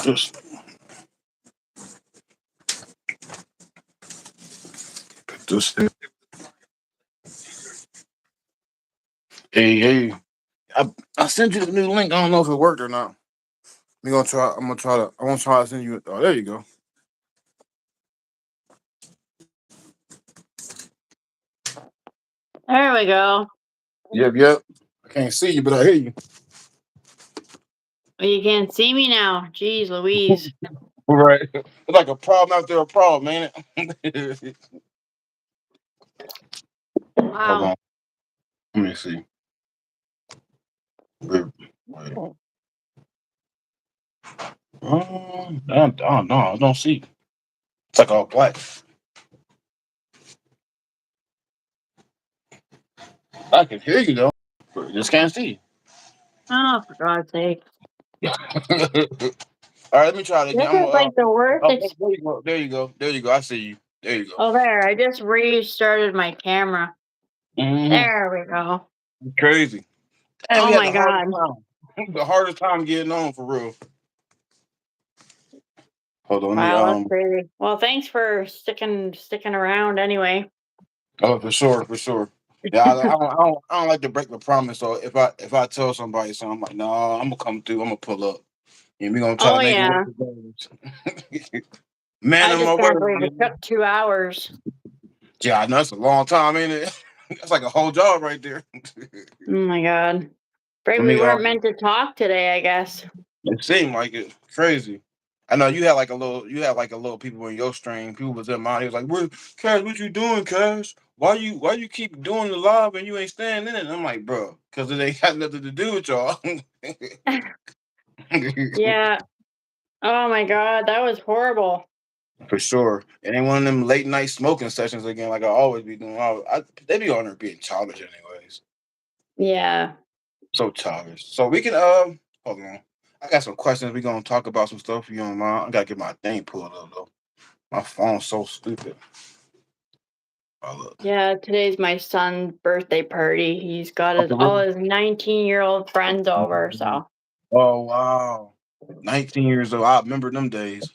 Just put this. Hey. I sent you the new link. I don't know if it worked or not. We gonna try. I'm gonna try to. I want to try to send you. Oh, there you go. There we go. Yep. I can't see you, but I hear you. Well, you can't see me now. Jeez Louise. Right. It's like a problem after a problem, ain't it? Hold Wow. on. Let me see. Wait. I don't know. I don't see. It's like all black. I can hear you though, but I just can't see. Oh, for God's sake. All right, let me try it again. This I'm is gonna. like the worst. Oh, there you go. There you go. There you go. I see you. There you go. Oh, there. I just restarted my camera. Mm-hmm. There we go. Crazy. And we Oh had my the hardest God. time. The hardest time getting on for real. Hold on. Let me Wow, that's crazy. Well, thanks for sticking around anyway. Oh, for sure. Yeah, I don't like to break the promise. So if I tell somebody something, I'm like, no, I'm gonna come through. I'm gonna pull up, and we gonna try Oh to make it yeah. work. Man I of just my can't word. believe it took 2 hours. Yeah, I know it's a long time, ain't it? That's like a whole job right there. Oh my God. Afraid Let we me weren't meant to talk today, I guess. It seemed like it. Crazy. I know you had like a little. You had like a little people in your stream. People was in mine. He was like, "What, Cash? What you doing, Cash? Why you keep doing the live and you ain't staying in it?" And I'm like, "Bro, because it ain't got nothing to do with y'all." Yeah. Oh my God, that was horrible. For sure. It ain't one of them late night smoking sessions again, like I always be doing. They be on there being childish, anyways. Yeah. So childish. So we can hold on. I got some questions. We gonna talk about some stuff. If you don't mind, I gotta get my thing pulled up though. My phone's so stupid. Oh look. Yeah, today's my son's birthday party. He's got Okay, all really? his 19-year-old friends over, so Oh wow. 19 years old. I remember them days.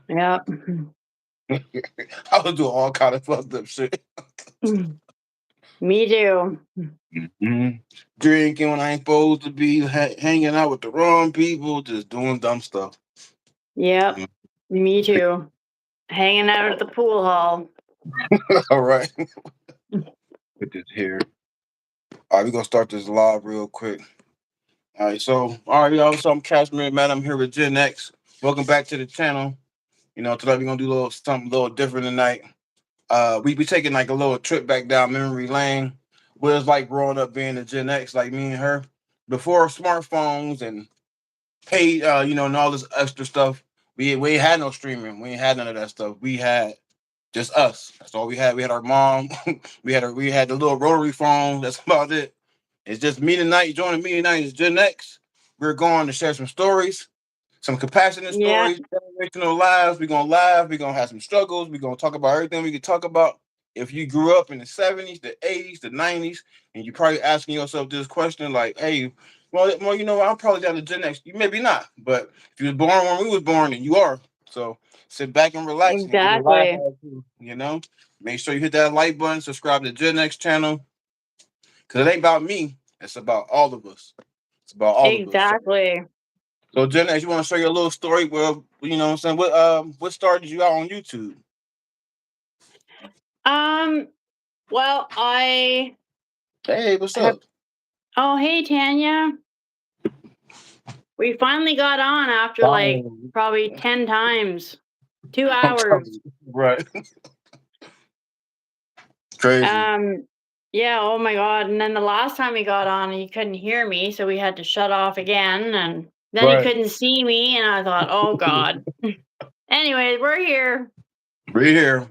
yeah. I was doing all kind of fucked up shit. Me too. Mhm. Drinking when I ain't supposed to be, hanging out with the wrong people, just doing dumb stuff. Yep. Me too. Hanging out at the pool hall. All right. Put this here. All right, we're gonna start this live real quick. All right, y'all. So I'm Kashmir Mattick. I'm here with GenX. Welcome back to the channel. Today we're gonna do something a little different tonight. We be taking like a little trip back down memory lane. What it's like growing up being a Gen X, like me and her, before smartphones and paid, and all this extra stuff. We ain't had no streaming. We ain't had none of that stuff. We had just us. That's all we had. We had our mom. we had the little rotary phone. That's about it. It's just me tonight. Joining me tonight is Gen X. We're going to share some stories, some compassionate Yeah, stories, generational lives. We're gonna laugh. We're gonna have some struggles. We're gonna talk about everything we can talk about. If you grew up in the 70s, the 80s, the 90s, and you're probably asking yourself this question, like, hey, well, I'm probably down to Gen X. You maybe not, but if you was born when we was born, then you are. So sit back and relax and get a laugh exactly. out of you. Make sure you hit that like button, subscribe to Gen X channel, because it ain't about me. It's about all of us. It's about all of us. Exactly. So, Jenna, you want to share your little story? Well, you know what I'm saying. What started you out on YouTube? Um, well, I Hey, what's have up? oh hey Tanya. We finally got on after like Fine. probably 10 times. Two I'm telling hours. you, right? Crazy. Um, yeah, oh my God. And then the last time he got on, he couldn't hear me, so we had to shut off again. And then he Right. couldn't see me, and I thought, oh God. Anyways, we're here. We're here.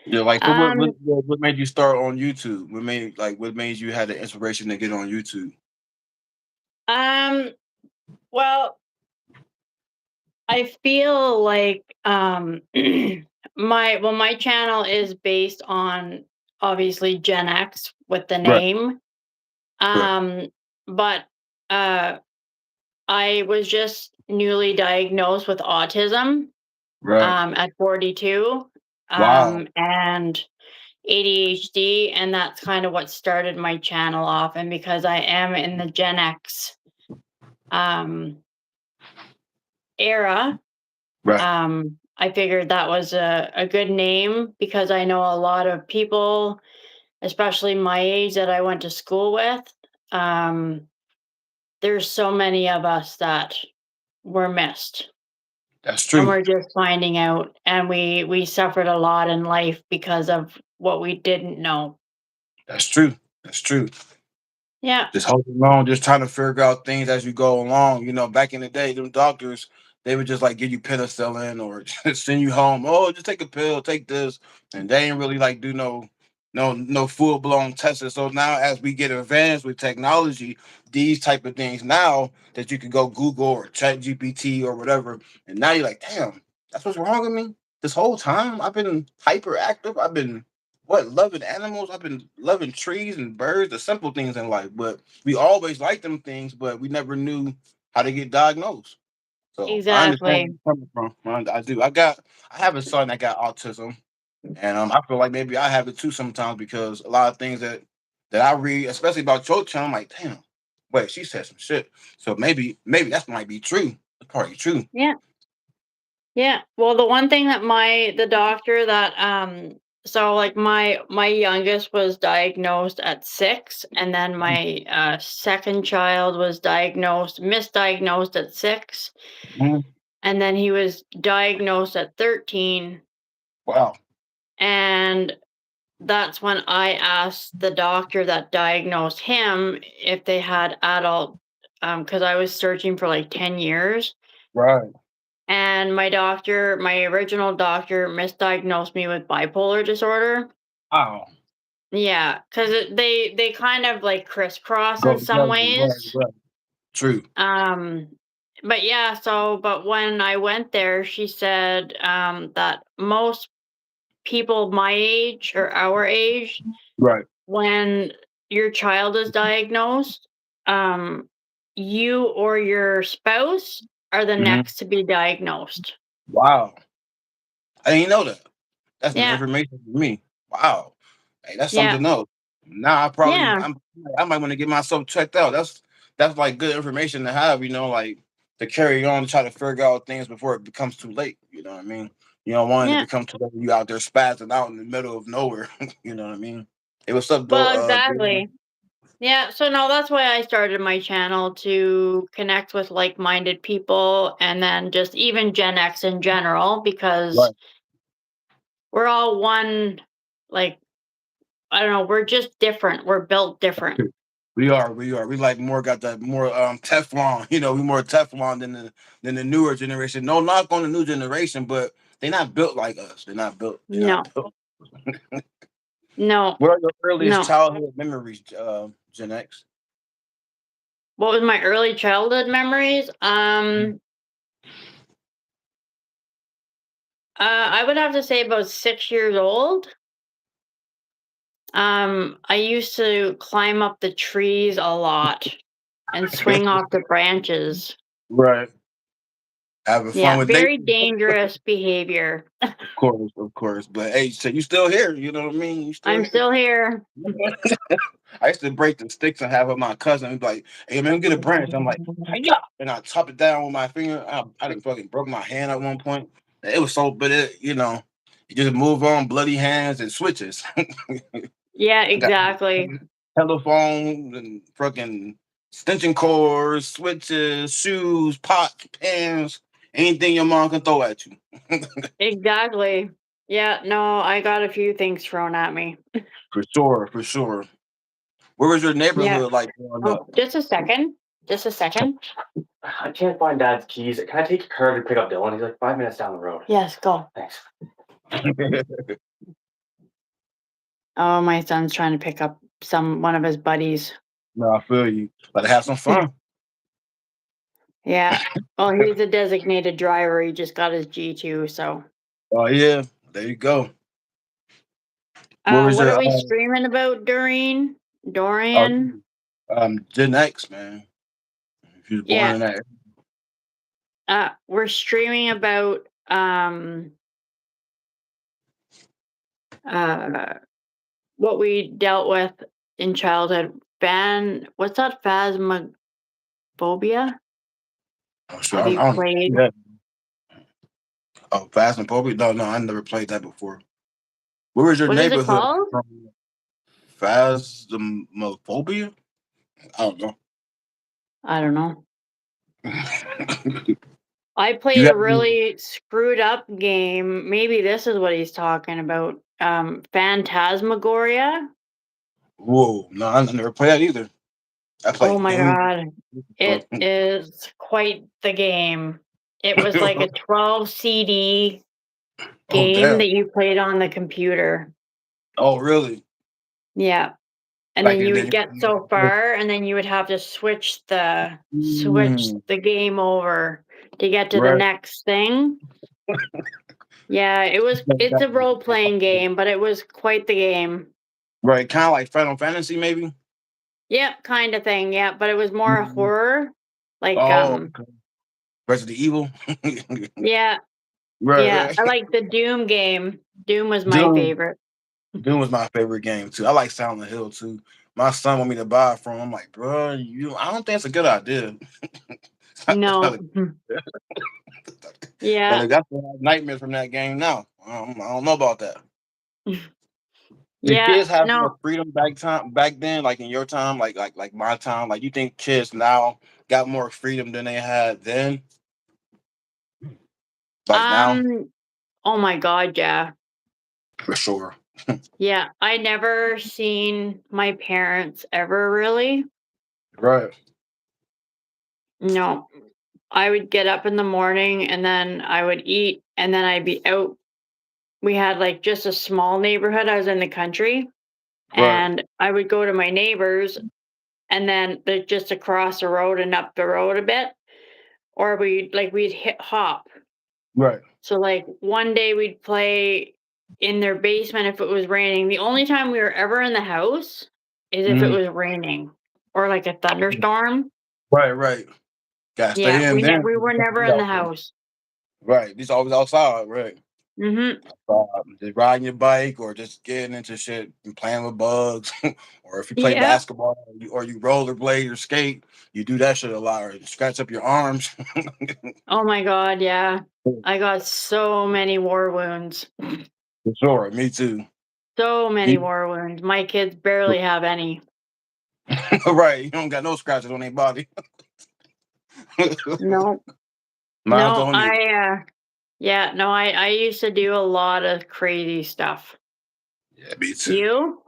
Yeah, like so. What, what Um, what made you start on YouTube? What made you had the inspiration to get on YouTube? um, well, I feel like my channel is based on obviously Gen X with the Right. name. Right. Um, but uh I was just newly diagnosed with autism Right. at 42, Wow. and ADHD, and that's kind of what started my channel off. And because I am in the Gen X um, era, Right. I figured that was a good name because I know a lot of people, especially my age that I went to school with. Um, there's so many of us that were missed, That's and true. we're just finding out, and we suffered a lot in life because of what we didn't know. That's true. That's true. Yeah, Just holding on, just trying to figure out things as you go along. Back in the day, them doctors, they would just like give you penicillin or just send you home. Oh, just take a pill, take this, and they ain't really like do no full blown testing. So now, as we get advanced with technology, these type of things now that you can go Google or Chat GPT or whatever, and now you're like, damn, that's what's wrong with me. This whole time I've been hyperactive. I've been loving animals. I've been loving trees and birds, the simple things in life. But we always liked them things, but we never knew how to get diagnosed. So I understand where exactly. you're coming from. I do. I have a son that got autism, and I feel like maybe I have it too sometimes because a lot of things that I read, especially about your channel, I'm like, damn, wait, she said some shit. So maybe that might be true. It's probably true. Yeah. Yeah. Well, the one thing that the doctor that so like my youngest was diagnosed at 6, and then my second child was misdiagnosed at 6, Mhm. and then he was diagnosed at 13, Wow. and that's when I asked the doctor that diagnosed him if they had adult, because I was searching for like 10 years. Right. And my original doctor misdiagnosed me with bipolar disorder. Wow. Yeah, because they kind of like crisscross Go in some together. Right. ways. Right. True. Um, but yeah, but when I went there, she said that most people my age or our age, Right. when your child is diagnosed, um, you or your spouse are the Mhm. next to be diagnosed. Wow. I didn't know that. That's new Yeah, information for me. Wow. Hey, that's yeah, something else. Now yeah. I might want to get myself checked out. That's like good information to have, like to carry on to try to figure out things before it becomes too late. You know what I mean? You don't want it to Yeah. become too late. You out there spazzing out in the middle of nowhere. You know what I mean? Hey, what's up, Well, Dorian? exactly. Yeah, so no, that's why I started my channel, to connect with like-minded people, and then just even Gen X in general, because Right. we're all one, like, I don't know, we're just different. We're built different. We are. We like more got that more Teflon. We more Teflon than the newer generation. No knock on the new generation, but they're not built like us. They're not built. They're not No, built. no, What are your earliest no. childhood memories, Gen X? What was my early childhood memories? I would have to say about 6 years old. I used to climb up the trees a lot and swing off the branches. Right. Having fun Yeah, with nature. very dangerous behavior. Of course. But hey, so you still here? You know what I mean? You still I'm here? still here. I used to break the sticks and have with my cousin. He'd be like, "Hey man, get a branch." I'm like, "Hi-ya!" And I chop it down with my finger. I didn't fucking broke my hand at one point. It was so, but you just move on, bloody hands and switches. Yeah, I got exactly. telephones and fucking extension cords, switches, shoes, pots, pans, anything your mom can throw at you. Exactly. Yeah, no, I got a few things thrown at me. For sure, for sure. Where was your Yeah. neighborhood like growing Oh, up? just a second. Just a second. I can't find Dad's keys. Can I take your car to pick up Dylan? He's like 5 minutes down the road. Yes, go. Thanks. Oh, my son's trying to pick up one of his buddies. No, I feel you. But have some fun. Yeah. Well, he's a designated driver. He just got his G2, so. Oh yeah, there you go. Where was What your are we streaming about, uh, Dorian? Gen X man? If you was born Yeah. in that. we're streaming about uh what we dealt with in childhood. What's that? Phasmophobia? Oh, sure. Have you I don't. played? Yeah. Oh, Fast and Pope. No, no, I never played that before. Where was your What is it neighborhood called? from? Phasmophobia? I don't I don't know. know. I played You a have really screwed up game. Maybe this is what he's talking about. Phantasmagoria. whoa, no, I never played that either. I Oh played my Doom. god. It is quite the game. It was like a 12 CD Oh game damn. that you played on the computer. Oh really? Yeah. And Like then and you then would get so far and then you would have to switch Mm, the game over to get to the right. next thing. Yeah, it's a role playing game, but it was quite the game. Right, kind of like Final Fantasy, maybe. Yep, kind of thing. Yeah, but it was more Mhm. horror. Like Oh, okay. Resident Evil. yeah, yeah. Right, I right. like the Doom game. Doom was my Doom. favorite. Doom was my favorite game too. I like Silent Hill too. My son want me to buy it from him. I'm like, bro, I don't think it's a good idea. It's not No. a- but Yeah. I got nightmares from that game now. I don't know about that. Did Yeah. kids have more No. freedom back then, like in your time, like my time? Like you think kids now got more freedom than they had then? Like now? Um oh my god, yeah. For sure. Yeah, I never seen my parents ever really. Right. No. I would get up in the morning and then I would eat and then I'd be out. We had like just a small neighborhood. I was in the country Right. and I would go to my neighbors and then they're just across the road and up the road a bit, or we'd hit hop. Right. So like one day we'd play in their basement if it was raining. The only time we were ever in the house is if it Mhm. was raining or like a thunderstorm. Right. Right. Gotta Yeah, stay in then. we 'Cause were you can't never be in the out there. house. Right. These always outside. Right. Mhm. Just riding your bike or just getting into shit and playing with bugs. Or if you play Yeah. basketball or you rollerblade or skate, you do that shit a lot or you scratch up your arms. Oh my god, yeah. I got so many war wounds. For sure. Me too. So many Me- war wounds. My kids barely have any. right. You don't got no scratches on their body. No. Mine No, don't either. yeah, no, I used to do a lot of crazy stuff. Yeah, me too. You?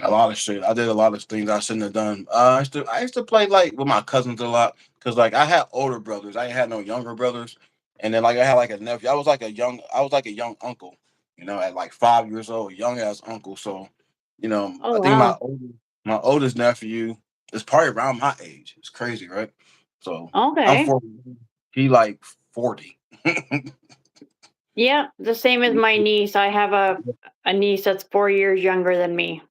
A lot of shit. I did a lot of things I shouldn't have done. I used to play like with my cousins a lot because like I had older brothers. I ain't had no younger brothers, and then like I had like a nephew. I was like a young uncle. At like 5 years old, young ass uncle. So, Oh I think my wow. oldest nephew is probably around my age. It's crazy, right? So I'm Okay. 40. He like 40. Yeah, the same as my niece. I have a niece that's 4 years younger than me.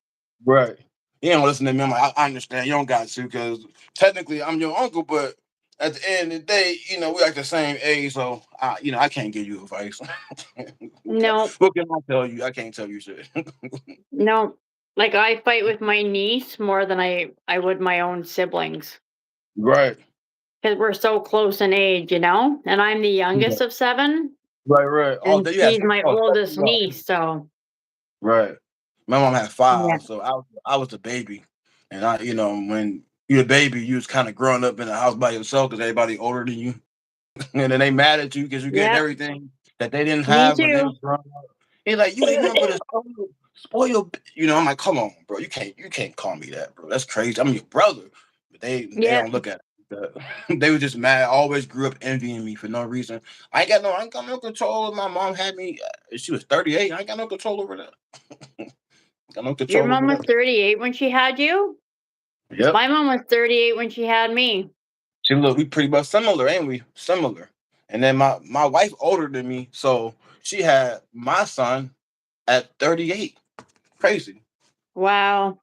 Right. You don't listen to me. I'm like, I understand. You don't got to because technically I'm your uncle, but at the end of the day, we like the same age, so I can't give you advice. No, What can I tell you? I can't tell you shit. no. Like I fight with my niece more than I would my own siblings Right. because we're so close in age, And I'm the youngest of seven, Right, right. Oh, and there you have she's my oldest niece. So right. My mom had yeah, five, so I was the baby, and when you're a baby, you was kind of growing up in the house by yourself because everybody older than you, and then they mad at you because you getting yeah. everything that they didn't Me have when they too. was growing up. He's like, you want to go to spoil. I'm like, come on, bro. You can't call me that, bro. That's crazy. I'm your brother. But they Yeah, don't look at it. They were just mad. I always grew up envying me for no reason. I ain't got no control. My mom had me. She was 38. I ain't got no control over that. Got no your control over mom was that. 38 when she had you. Yep. My mom was 38 when she had me. See, look, we pretty much similar, ain't we? Similar. And then my wife older than me, so she had my son at 38. Crazy. Wow.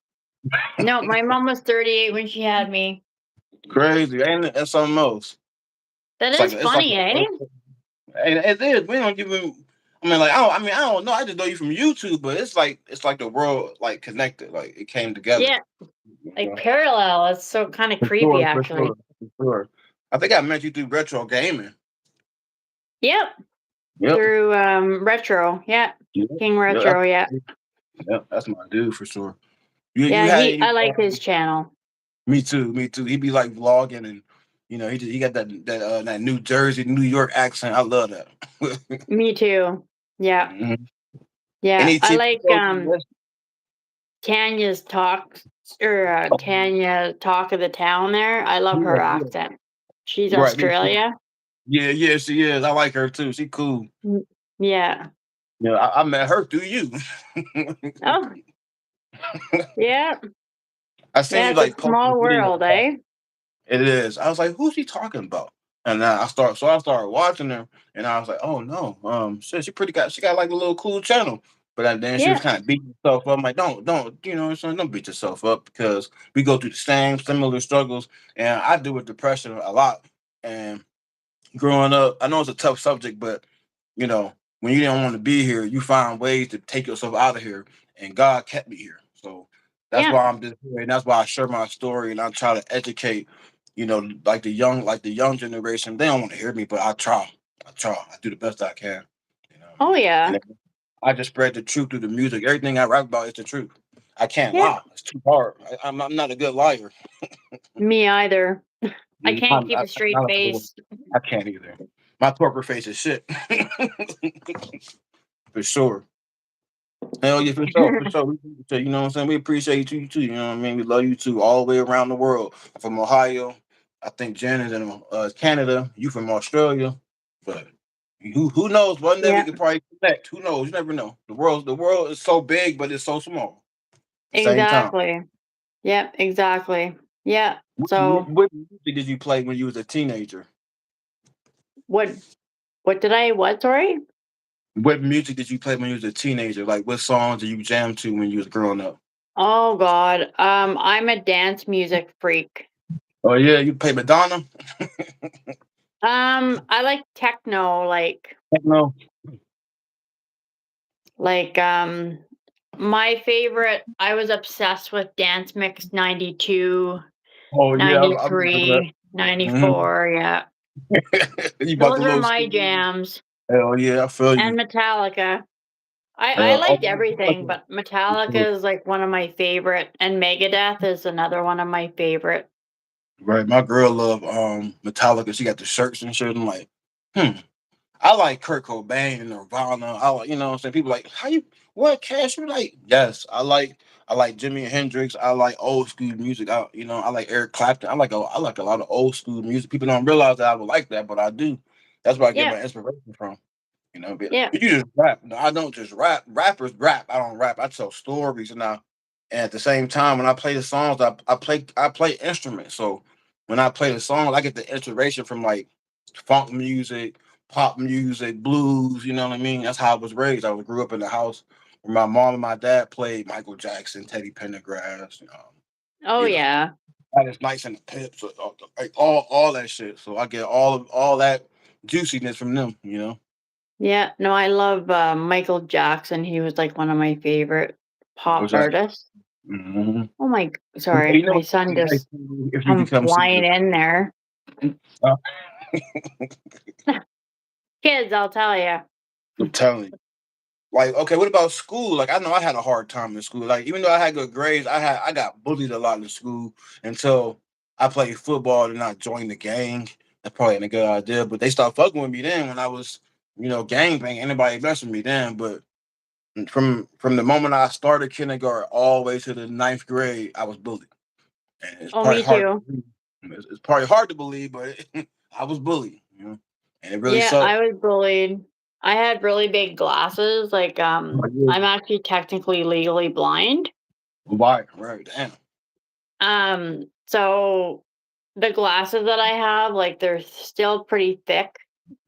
No, my mom was 38 when she had me. Crazy. Ain't it? That's something else. That It's like is it's like funny, eh? it is. We don't even. I mean, like I don't know. I just know you from YouTube, but it's like the world like connected. Like it came together. Yeah, You like know? parallel. It's so kind of For creepy, sure, for actually. sure, for sure. I think I met you through retro gaming. Yep, Yep. through retro. Yeah, Yep. King Yeah. Retro. Yeah, Yep. That's my dude for sure. You yeah. had He, any? I like his channel. Me too. Me too. He be like vlogging and he got that New Jersey, New York accent. I love that. Me too. Yeah, Mhm. yeah. Any I TV like shows you missed? Tanya's talk or Tanya Talk of the Town. There, I love her Yeah, yeah. accent. She's Right, me too. Australia. Yeah, yeah, she is. I like her too. She cool. Mm, yeah. Yeah, I met her through you. Oh, yeah. I seen Yeah. you It's a like posting small videos world, about eh? it is. I was like, who's he talking about? And I started watching her, and I was like, oh no, shit, she got like a little cool channel. But then she was Yeah. kind of beating herself up. I'm like, don't, son, don't beat yourself up because we go through the same similar struggles, and I deal with depression a lot. And growing up, I know it's a tough subject, but you know, when you didn't want to be here, you find ways to take yourself out of here, and God kept me here. So that's Yeah. why I'm just here, and that's why I share my story, and I try to educate, like the young generation. They don't want to hear me, but I do the best I can. You know what I Oh, mean? yeah. And I just spread the truth through the music. Everything I rap about is the truth. I can't Yeah. lie. It's too hard. I'm not a good liar. Me either. I I'm can't keep a I'm straight not a good one. face. I can't either. My poker face is shit. For sure. Hell yeah, for sure, for sure. You know what I'm saying? We appreciate you too. You know what I mean? We love you too, all the way around the world. I'm from Ohio. I think Jen is in Canada. You from Australia. But who knows? One day we Yeah. could probably connect. Who knows? You never know. The world is so big, but it's so small at the same time. Exactly. Yep. Exactly. Yeah. What, So what music did you play when you was a teenager? what? What did I? What? Sorry. What music did you play when you was a teenager? Like what songs did you jam to when you was growing up? Oh God. I'm a dance music freak. Oh yeah, you play Madonna? I like techno, No. like my favorite. I was obsessed with Dance Mix 92, Oh yeah, I remember that. 93, Mhm. 94. Yeah, You bought the those are little my CD. jams. Hell yeah, I feel you. And Metallica. I Oh, liked everything, but Metallica is like one of my favorite, and Megadeth is another one of my favorite. right. My girl love Metallica. She got the shirts and shit. I'm like, hmm. I like Kurt Cobain and Nirvana. I like, what I'm saying? People like, how you what Cash? You like? Yes, I like Jimi Hendrix. I like old school music. I like Eric Clapton. I like a lot of old school music. People don't realize that I would like that, but I do. That's where I get Yeah, my inspiration from. But yeah. you just rap. No, I don't just rap. Rappers rap. I don't rap. I tell stories, and at the same time, when I play the songs, I play instruments. So when I play the songs, I get the inspiration from like funk music, pop music, blues. You know what I mean? That's how I was raised. Grew up in the house where my mom and my dad played Michael Jackson, Teddy Pendergrass, Oh you know, yeah, Gladys Knights and the Pips, like all that shit. So I get all that juiciness from them. yeah. No, I love Michael Jackson. He was like one of my favorite Michael pop Jackson. artists. Mhm. Oh my, Yeah, sorry, my what son in high just school if you come could come see flying us. in there. Uh, Kids, I'll tell you. I'm telling you. Like, okay, what about school? Like, I know I had a hard time in school. Like, even though I had good grades, I got bullied a lot in school until I played football and I joined the gang. That's probably ain't a good idea, but they stopped fucking with me then when I was, gang bang. Anybody messing with me then, but from the moment I started kindergarten all the way to the ninth grade, I was bullied, and it's Oh, probably me hard. too. It's probably hard to believe, but I was bullied, and it really Yeah, I sucked. was bullied. I had really big glasses. I'm actually technically legally blind. Why? Right? Damn. So the glasses that I have, like they're still pretty thick,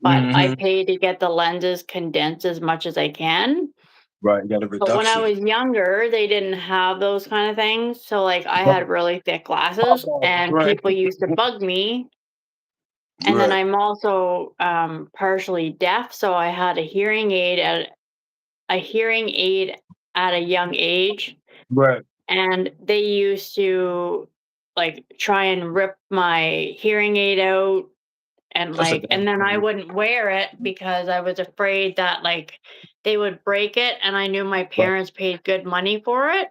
but I Hmm. pay to get the lenses condensed as much as I can. Right. You got a But when I reduction. was younger, they didn't have those kind of things. So like I Right. had really thick glasses and Right. people used to bug me And then Right. I'm also partially deaf, so I had a hearing aid at a young age, Right. and they used to like try and rip my hearing aid out, and That's a like, damn and then I shame. wouldn't wear it because I was afraid that like they would break it, and I knew my Right. parents paid good money for it,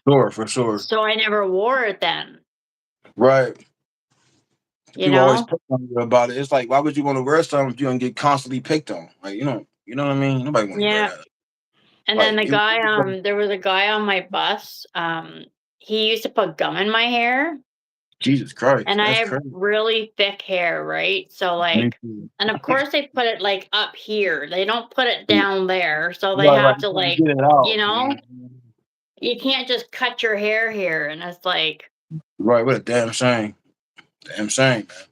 Sure, for sure. so I never wore it then, Right. you People always know? pick on you about it. It's like, why would you want to wear something if you're gonna get constantly picked on? Like, you know what I mean? Nobody want to wear Yeah. that. And then Like, the guy, there was a guy on my bus. He used to put gum in my hair, Jesus Christ, and I that's have crazy. really thick hair, right? So Me like, too. and of course they put it like up here. They don't put it down there. So they Right, right. have You to can't like, get it out. you know, you can't just cut your hair here. And it's like, Right, what a damn shame. Damn shame, man.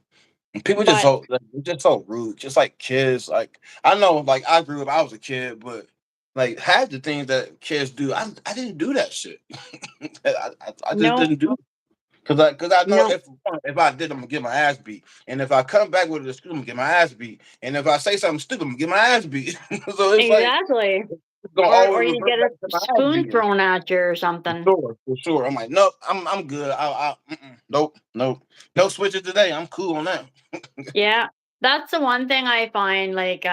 And people just but so like, they're just so rude. Just like kids. Like I know, like I grew up, I was a kid, but like half the things that kids do, I didn't do that shit. I just no, didn't do it. Cause I know no, if I did, I'm gonna get my ass beat. And if I come back with it, I'm gonna get my ass beat. And if I say something stupid, I'm gonna get my ass beat. So it's like exactly. it's gonna Or always you revert get a back to my ass spoon beating. thrown at you or For something. sure, for sure. I'm like, nope, I'm good. Nope, nope, no switches today. I'm cool on that. Yeah. That's the one thing I find like,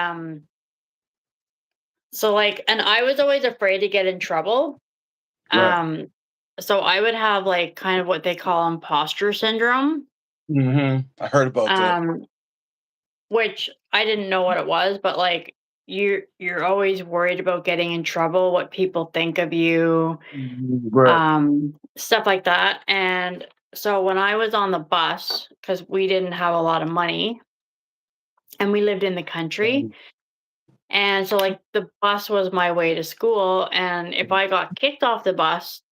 so like, and I was always afraid to get in trouble. Right. Um, so I would have like kind of what they call imposter syndrome, I heard about that. um, which I didn't know what it was, but like you're always worried about getting in trouble, what people think of you, Right. stuff like that. And so when I was on the bus, because we didn't have a lot of money and we lived in the country, and so like the bus was my way to school, and if I got kicked off the bus,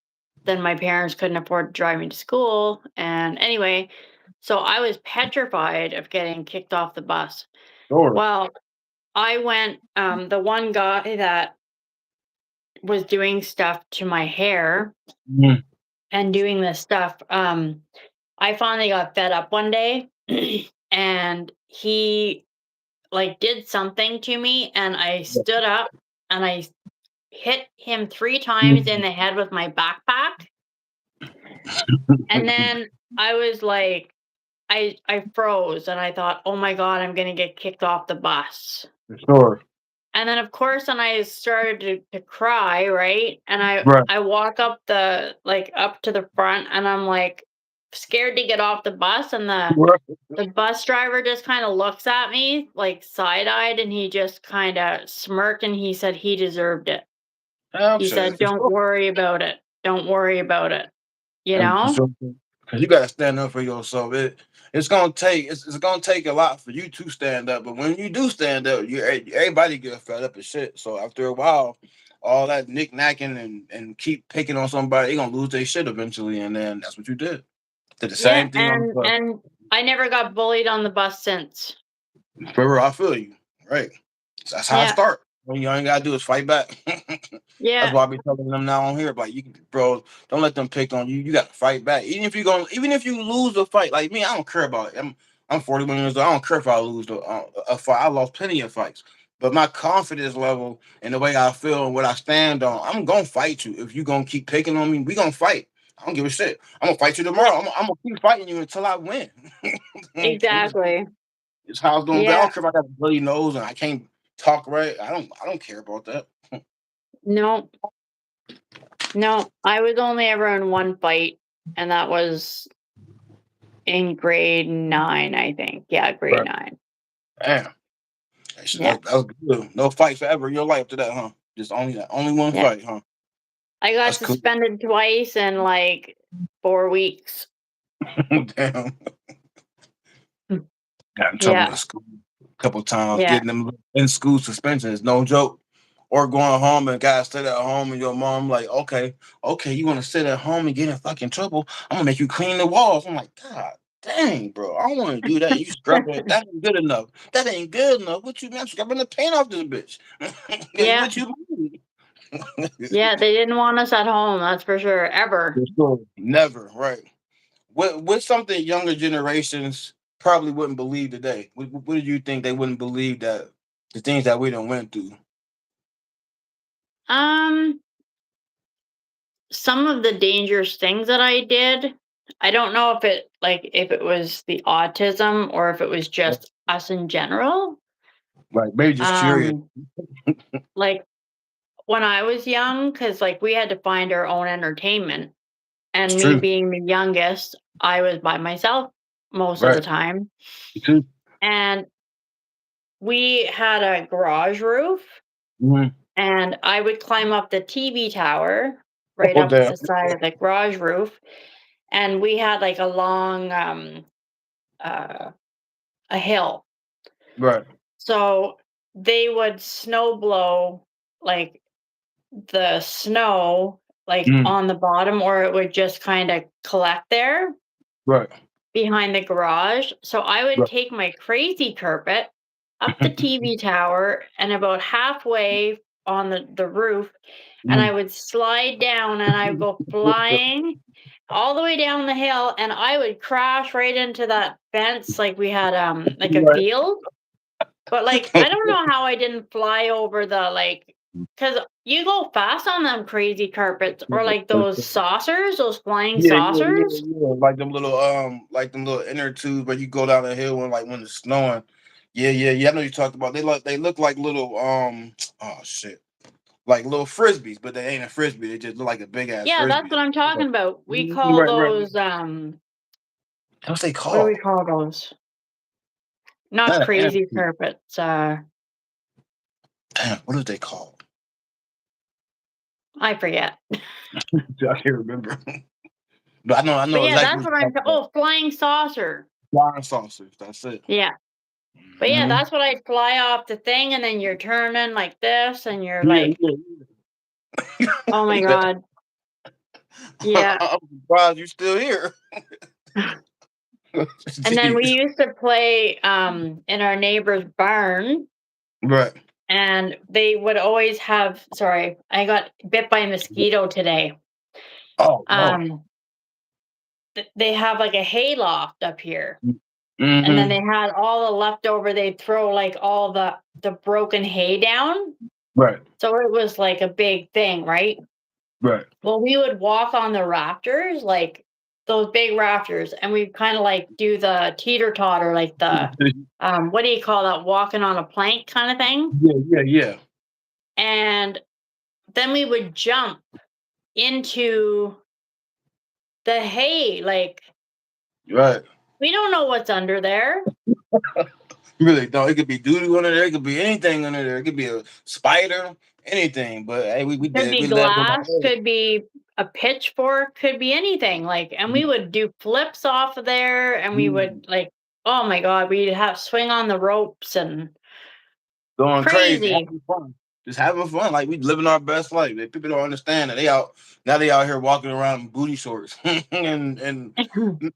then my parents couldn't afford to drive me to school. And anyway, so I was petrified of getting kicked off the bus. Sure. Well, I went, the one guy that was doing stuff to my hair Mhm. and doing this stuff, I finally got fed up one day and he like did something to me, and I stood up and I hit him 3 times in the head with my backpack. And then I was like, I froze and I thought, "Oh my god, I'm gonna get kicked off the bus." For sure. And then of course, then I started to cry, right? And Right. I walk up the like up to the front, and I'm like scared to get off the bus, and Right. the bus driver just kind of looks at me like side-eyed, and he just kind of smirked, and he said he deserved it. I'm He sure. said, For "Don't sure. worry about it. Don't worry about it." You And for know? sure. Because you gotta stand up for yourself. It's gonna take a lot for you to stand up. But when you do stand up, everybody get fed up and shit. So after a while, all that knick knacking and keep picking on somebody, they gonna lose their shit eventually. And then that's what you did. Did the Yeah, same thing on the bus. and I never got bullied on the bus since. For real, I feel you. Right. That's how I Yeah, start. When you all you gotta do is fight back. That's yeah, why I be telling them now on here, like bro, don't let them pick on you. You gotta fight back. Even if you lose the fight, like me, I don't care about it. I'm 41 years old. I don't care if I lose a fight. I lost plenty of fights. But my confidence level and the way I feel and what I stand on, I'm gonna fight you. If you gonna keep picking on me, we gonna fight. I don't give a shit. I'm gonna fight you yeah, tomorrow. I'm gonna keep fighting you until I win. exactly. It's how it's gonna be. I Yeah, don't care if I got a bloody nose and I can't talk right. I don't care about that. no, no. I was only ever in one fight, and that was in grade 9, I think. Yeah, grade Right. 9. Damn. Yeah, That was good. No fights forever in your life after that, huh? Just only one yeah. fight, huh? I got That's cool. suspended twice in like 4 weeks. Damn. Mm. Got in trouble in Yeah, school a couple times. yeah, Getting them in school suspension is no joke. Or going home and guys sit at home and your mom like, okay, you want to sit at home and get in fucking trouble? I'm gonna make you clean the walls. I'm like, God dang, bro, I don't want to do that. You scrub it. That ain't good enough. That ain't good enough. What you mean? I'm scrubbing the paint off this bitch. yeah, What you mean? yeah. They didn't want us at home. That's for sure. Ever. For sure. Never, right. What's something younger generations probably wouldn't believe today? What do you think they wouldn't believe that the things that we done went through? Um, some of the dangerous things that I did, I don't know if it was the autism or if it was just us in general. Like maybe just curious. Um, like when I was young, because like we had to find our own entertainment, It's and me true. being the youngest, I was by myself most of the Right. time, It's true. and we had a garage roof, Mm-hmm. and I would climb up the TV tower right Oh up damn. the side of the garage roof, and we had like a long uh a hill. Right. So they would snow blow like the snow like Mm. on the bottom, or it would just kind of collect there Right. behind the garage. So I would Right. take my crazy carpet up the TV tower and about halfway on the roof, and I Mm. would slide down and I would go flying all the way down the hill, and I would crash right into that fence like we had like a Right. field. But like I don't know how I didn't fly over the like, cuz you go fast on them crazy carpets or like those saucers, those flying Yeah, yeah, yeah, saucers. yeah. Like them little inner tubes where you go down the hill when it's snowing. Yeah, yeah, yeah. I know you talked about. They look like little oh shit, like little frisbees, but they ain't a frisbee. They just look like a big ass Yeah, that's frisbee. what I'm talking about. We call Right, right. those What's they what do called? we call those? Not Not an inner crazy tube. carpets. Damn, what is they called? I forget. I can't remember. But I But know yeah, exactly that's what what you're I'm talking about. oh, flying saucer. Flying saucers. That's it. Yeah. But yeah, Hmm. that's what I'd fly off the thing, and then you're turning like this and you're Yeah, like, yeah, "Oh my yeah. god." Yeah. I'm surprised you're still here. And then we Jeez. used to play in our neighbor's barn, Right. and they would always have, sorry, I got bit by a mosquito today. Oh no. Um they have like a hay loft up here. And then Mm-hmm. they had all the leftover, they'd throw like all the broken hay down. Right. So it was like a big thing, right? Right. Well, we would walk on the rafters, like those big rafters, and we'd kind of like do the teeter totter, like the what do you call that? Walking on a plank kind of thing. Yeah, yeah, yeah. And then we would jump into the hay. Like Right. we don't know what's under there. Really don't. It could be doo-doo under there. It could be anything under there. It could be a spider, anything. But hey, we Could did. be We lived on glass, our could be a pitchfork, could be anything. Like, and we would do flips off of there, and we head. would like, oh my god, we'd have swing on the ropes and Going crazy, crazy. having fun, just having fun. Like we living our best life. Like, people don't understand that they out now. They out here walking around in booty shorts and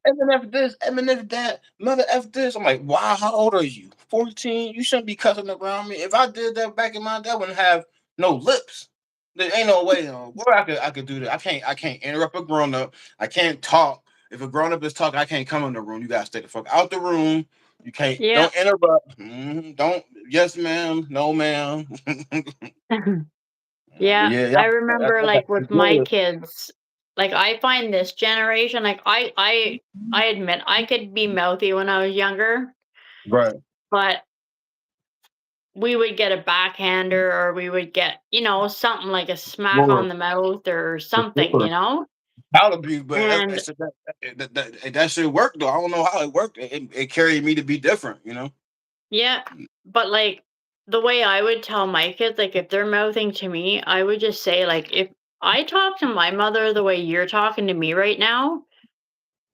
Eminem this, Eminem that, mother f this. I'm like, wow, how old are you? 14. You shouldn't be cussing around me. If I did that back in my day, I wouldn't have no lips. There ain't no way where I could do that. I can't interrupt a grown up. I can't talk. If a grown up is talking, I can't come in the room. You gotta stay the fuck out the room. You can't. Yeah. Don't interrupt. Don't. Yes, ma'am. No, ma'am. But Yeah, yeah, yeah. I remember I got like with my good. kids, like I find this generation, like I admit I could be mouthy when I was younger, Right. but we would get a backhander or we would get, something like a smack on Lord, the mouth or for something, sure. Child abuse, but And that shit worked though. I don't know how it worked. It carried me to be different, you know. yeah, but like the way I would tell my kids, like if they're mouthing to me, I would just say like if I talk to my mother the way you're talking to me right now,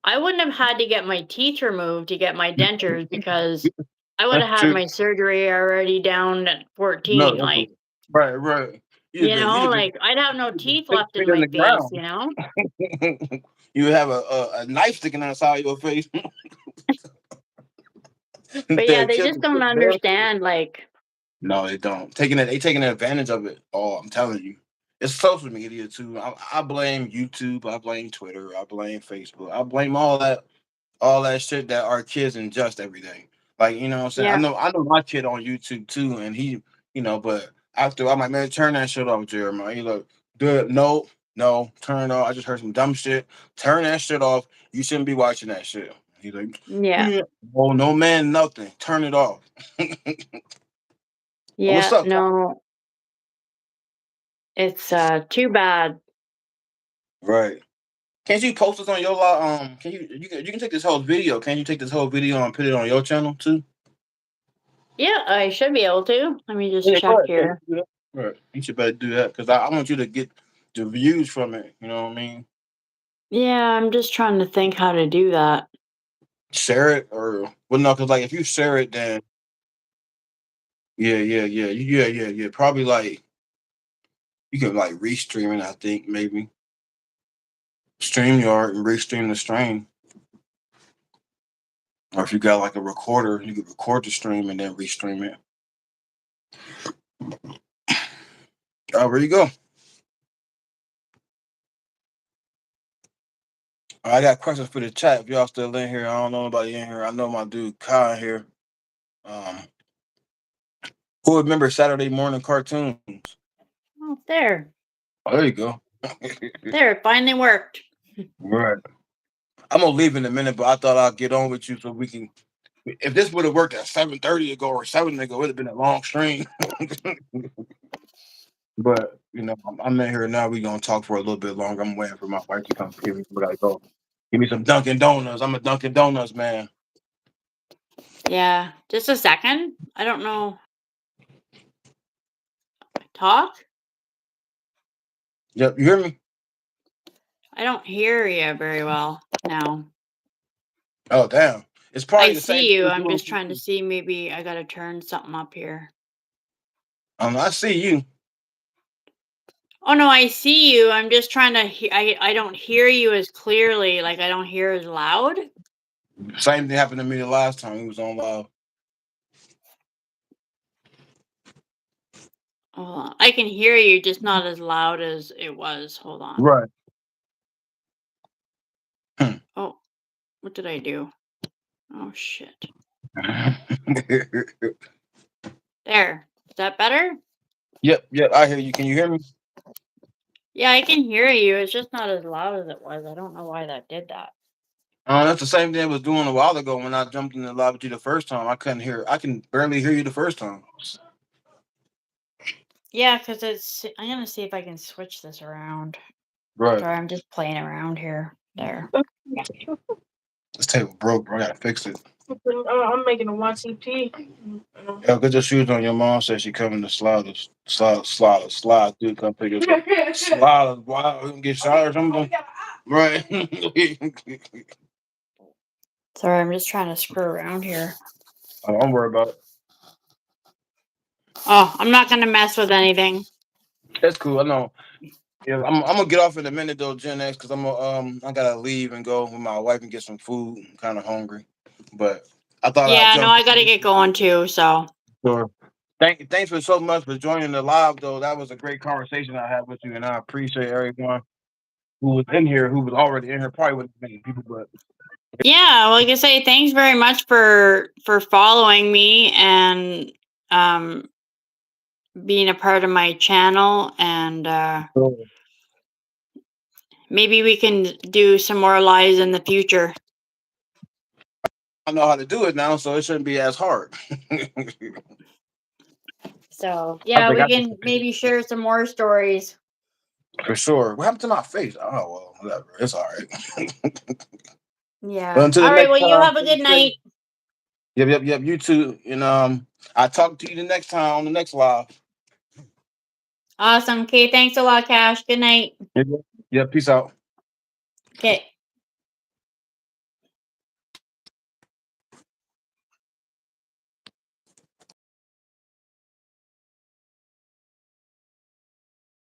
I wouldn't have had to get my teeth removed to get my dentures because I would have That's had true. my surgery already down at No, 14. Like, right, right. You'd have been like I'd have no teeth six left feet in in my the face, ground. You have a knife sticking outside your face. But yeah, The they kids just are don't sick, man. understand. Like, No, they don't. They taking advantage of it. Oh, I'm telling you. It's social media too. I blame YouTube. I blame Twitter. I blame Facebook. I blame all that all that shit that our kids ingest every day. Like, you know what I'm saying? Yeah. I know my kid on YouTube too, and he, but after I'm like, man, turn that shit off, Jeremiah. He like, do it. No, no, turn it off. I just heard some dumb shit. Turn that shit off. You shouldn't be watching that shit. He's like, Yeah. yeah. Oh, no man, nothing. Turn it off. What's Yeah. up, Kyle? No, it's too bad. Right. Can't you post this on your can you can take this whole video. Can you take this whole video and put it on your channel too? Yeah, I should be able to. Let me just Yeah, go check ahead. Yeah, you here. do that. Right. You should better do that because I want you to get the views from it. You know what I mean? Yeah, I'm just trying to think how to do that. Share it or well, no, because like if you share it, then yeah. Probably like you can like restream it. I think maybe StreamYard and restream the stream. Or if you got like a recorder, you could record the stream and then restream it. Oh, where you go? I got questions for the chat. If y'all still in here, I don't know nobody in here. I know my dude Kai here. Um, who remember Saturday morning cartoons? Oh, there. Oh, there you go. There, it finally worked. Right. I'm gonna leave in a minute, but I thought I'd get on with you so we can. If this would have worked at 7:30 ago or 7 ago, it'd have been a long stream. But I'm in here now. We gonna talk for a little bit longer. I'm waiting for my wife to come give me. We gotta go. Give me some Dunkin' Donuts. I'm a Dunkin' Donuts man. Yeah, just a second. I don't know. Talk? Yep, you hear me? I don't hear you very well now. Oh damn! It's I probably the same see thing you. we're I'm doing. just trying to see. Maybe I gotta turn something up here. I see you. Oh no, I see you. I'm just trying to. I don't hear you as clearly. Like I don't hear as loud. Same thing happened to me the last time we was on live. Hold on. I can hear you, just not as loud as it was. Hold on. Right. Oh, what did I do? Oh shit. There. Is that better? Yep. I hear you. Can you hear me? Yeah, I can hear you. It's just not as loud as it was. I don't know why that did that. That's the same thing I was doing a while ago when I jumped in the live with you the first time. I couldn't hear. I can barely hear you the first time. Yeah, because I'm gonna see if I can switch this around. Right. Sorry, I'm just playing around here. There. This table broke, bro. I gotta fix it. I'm making a YCP. Yo, get your shoes on. Your mom said she coming to slide. Dude, come pick us up. Slide. Wow, we can get shot or something. Right. Sorry, I'm just trying to screw around here. Don't worry about it. Oh, I'm not gonna mess with anything. That's cool. I know. Yeah, I'm gonna get off in a minute though, GenX, because I gotta leave and go with my wife and get some food. I'm kind of hungry, but I thought I'd Yeah, no, jump. I gotta get going too. So. Sure. Thanks for so much for joining the live though. That was a great conversation I had with you, and I appreciate everyone who was in here, who was already in here. Probably wasn't many people, but Yeah, like I say, thanks very much for following me and being a part of my channel, and maybe we can do some more lives in the future. I know how to do it now, so it shouldn't be as hard. So I yeah, think we can maybe share some more stories. for sure. What happened to my face? Oh well, whatever. It's all right. Yeah. But until the All right. next Well, you time. have a good night. Yep. You too. And I talk to you the next time on the next live. Awesome. Okay. Thanks a lot, Cash. Good night. Yep. Peace out. Okay.